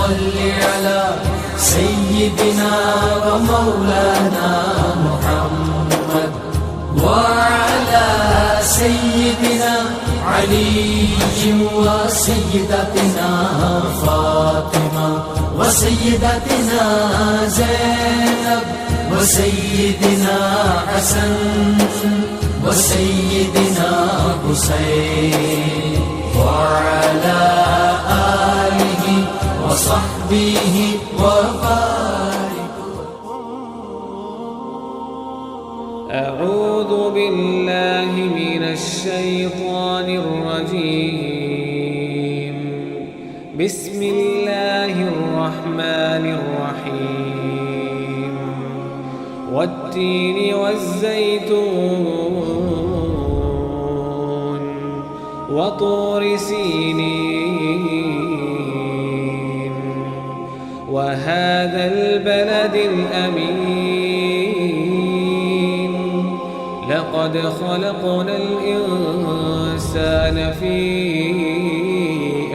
صل على سيدنا ومولانا محمد وعلى سيدنا علي وسيدتنا فاطمة وسيدتنا زينب وسيدنا حسن وسيدنا حسين وعلى آله وصحبه وبارك. أعوذ بالله من الشيطان الرجيم. بسم الله الرحمن الرحيم. والتين والزيتون وطور سينين وهذا البلد الأمين لقد خلقنا الإنسان في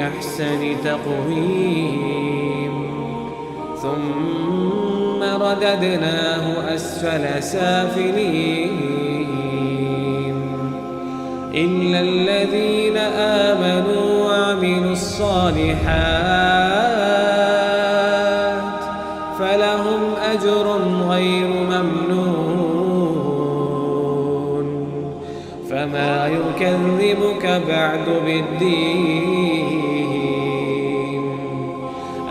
أحسن تقويم ثم رددناه أسفل سافلين إلا الذين آمنوا وعملوا الصالحات فلهم أجر غير ممنون فما يكذبك بعد بالدين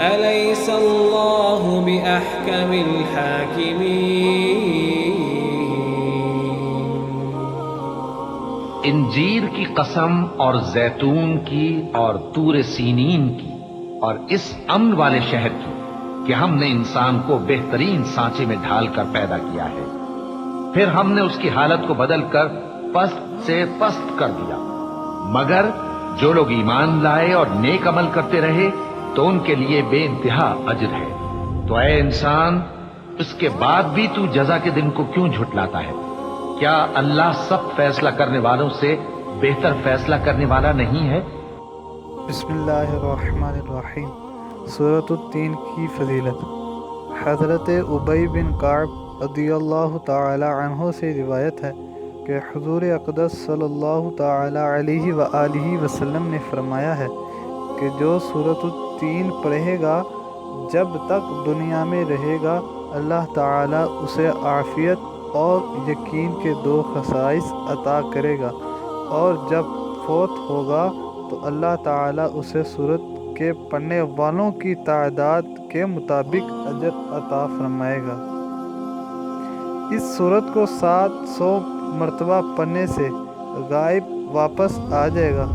أليس الله بأحكم الحاكمين. انجیر کی قسم اور زیتون کی اور طور سینین کی اور اس امن والے شہر کی کہ ہم نے انسان کو بہترین سانچے میں ڈھال کر پیدا کیا ہے، پھر ہم نے اس کی حالت کو بدل کر پست سے پست کر دیا، مگر جو لوگ ایمان لائے اور نیک عمل کرتے رہے تو ان کے لیے بے انتہا اجر ہے. تو اے انسان، اس کے بعد بھی تو جزا کے دن کو کیوں جھٹلاتا ہے؟ کیا اللہ سب فیصلہ کرنے والوں سے بہتر فیصلہ کرنے والا نہیں ہے؟ بسم اللہ الرحمن الرحیم. سورۃ التین کی فضیلت. حضرت ابی بن کعب رضی اللہ تعالی عنہ سے روایت ہے کہ حضور اقدس صلی اللہ تعالی علیہ وآلہ وسلم نے فرمایا ہے کہ جو سورۃ التین پڑھے گا جب تک دنیا میں رہے گا اللہ تعالی اسے عافیت اور یقین کے 2 خصائص عطا کرے گا، اور جب فوت ہوگا تو اللہ تعالیٰ اسے سورت کے پڑھنے والوں کی تعداد کے مطابق اجر عطا فرمائے گا. اس سورت کو 700 مرتبہ پڑھنے سے غائب واپس آ جائے گا.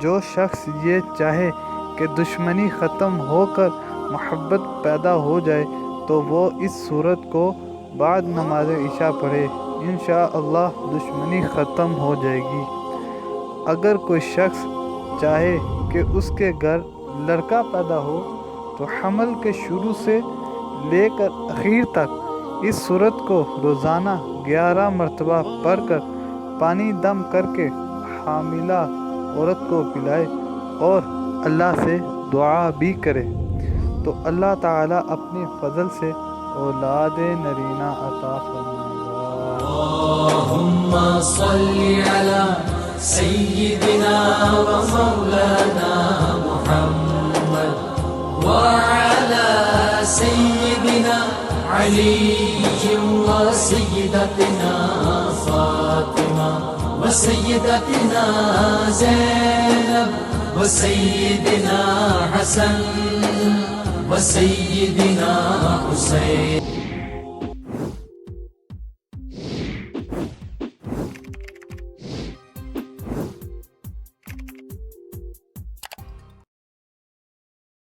جو شخص یہ چاہے کہ دشمنی ختم ہو کر محبت پیدا ہو جائے تو وہ اس سورت کو بعد نماز عشاء پڑھے، انشاءاللہ دشمنی ختم ہو جائے گی. اگر کوئی شخص چاہے کہ اس کے گھر لڑکا پیدا ہو تو حمل کے شروع سے لے کر اخیر تک اس سورت کو روزانہ 11 مرتبہ پڑھ کر پانی دم کر کے حاملہ عورت کو پلائے اور اللہ سے دعا بھی کرے تو اللہ تعالیٰ اپنے فضل سے اولاد نرینہ عطا فرمائے گا. اللهم صل على سيدنا ومولانا محمد وعلى سيدنا علي وسيدتنا فاطمة وسيدتنا زينب وسيدنا حسن وسيدنا حسين